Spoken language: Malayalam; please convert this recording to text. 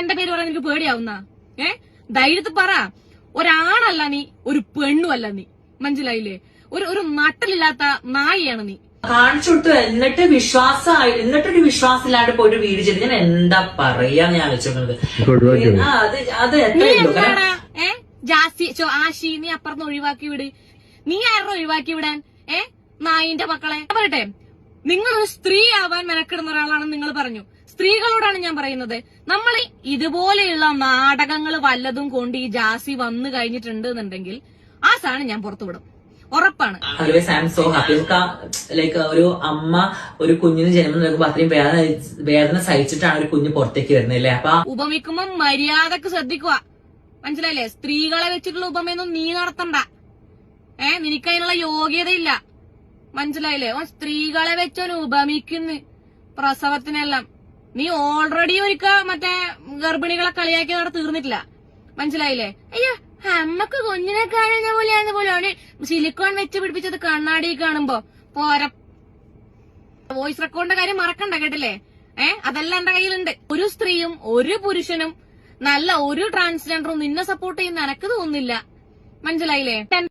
എന്റെ പേര് പറയാൻ എനിക്ക് പേടിയാവുന്ന? ധൈര്യത്തിൽ പറ. ഒരാണല്ല നീ, ഒരു പെണ്ണുമല്ല നീ, മനസ്സിലായില്ലേ? ഒരു നട്ടലില്ലാത്ത നായിയാണ് നീ. കാണിച്ചു കൊടുത്തു, എന്നിട്ടൊരു വിശ്വാസമില്ലാണ്ട് പോയിട്ട് വീട് ചെയ്ത് ഞാൻ എന്താ പറയാന്ന് ഞാൻ ആലോചിക്കുന്നത്. അത് ജാസി ആശി, നീ അപ്പുറത്ത് ഒഴിവാക്കി വിട്. നീ ആരുടെ ഒഴിവാക്കി വിടാൻ? നായിന്റെ മക്കളെ പറയട്ടെ, നിങ്ങളൊരു സ്ത്രീ ആവാൻ മെനക്കിടുന്ന ഒരാളാണെന്ന് നിങ്ങൾ പറഞ്ഞു. സ്ത്രീകളോടാണ് ഞാൻ പറയുന്നത്, നമ്മൾ ഇതുപോലെയുള്ള നാടകങ്ങൾ വല്ലതും കൊണ്ട് ഈ ജാസി വന്നു കഴിഞ്ഞിട്ടുണ്ട് എന്നുണ്ടെങ്കിൽ ആ സാധനം ഞാൻ പുറത്തുവിടും, ഉറപ്പാണ്. ലൈക്ക് ഒരു അമ്മ ഒരു കുഞ്ഞിന് ജന്മം നൽകുമ്പോ അത്രയും വേദന സഹിച്ചിട്ടാണ് ഒരു കുഞ്ഞ് പുറത്തേക്ക് വരുന്നത് അല്ലേ? അപ്പൊ ഉപമിക്കുമ്പോ മര്യാദക്ക് ശ്രദ്ധിക്കുക, മനസ്സിലായില്ലേ? സ്ത്രീകളെ വെച്ചിട്ടുള്ള ഉപമയൊന്നും നീ നടത്തണ്ട. നിനക്കതിനുള്ള യോഗ്യതയില്ല, മനസ്സിലായില്ലേ? സ്ത്രീകളെ വെച്ചോന് ഉപമിക്കുന്നു പ്രസവത്തിനെല്ലാം. നീ ഓൾറെഡി ഒരിക്ക മറ്റേ ഗർഭിണികളെ കളിയാക്കി അവിടെ തീർന്നിട്ടില്ല, മനസ്സിലായില്ലേ? അയ്യോ അമ്മക്ക് കുഞ്ഞിനെ കാണുന്ന പോലെയാണ് സിലിക്കോൺ വെച്ച് പിടിപ്പിച്ചത് കണ്ണാടി കാണുമ്പോ പോര. വോയിസ് റെക്കോർഡിന്റെ കാര്യം മറക്കണ്ട, കേട്ടില്ലേ? അതെല്ലാം എന്റെ കയ്യിലുണ്ട്. ഒരു സ്ത്രീയും ഒരു പുരുഷനും നല്ല ഒരു ട്രാൻസ്ജെൻഡറും നിന്നെ സപ്പോർട്ട് ചെയ്യുന്ന എനക്ക് തോന്നുന്നില്ല, മനസ്സിലായില്ലേ?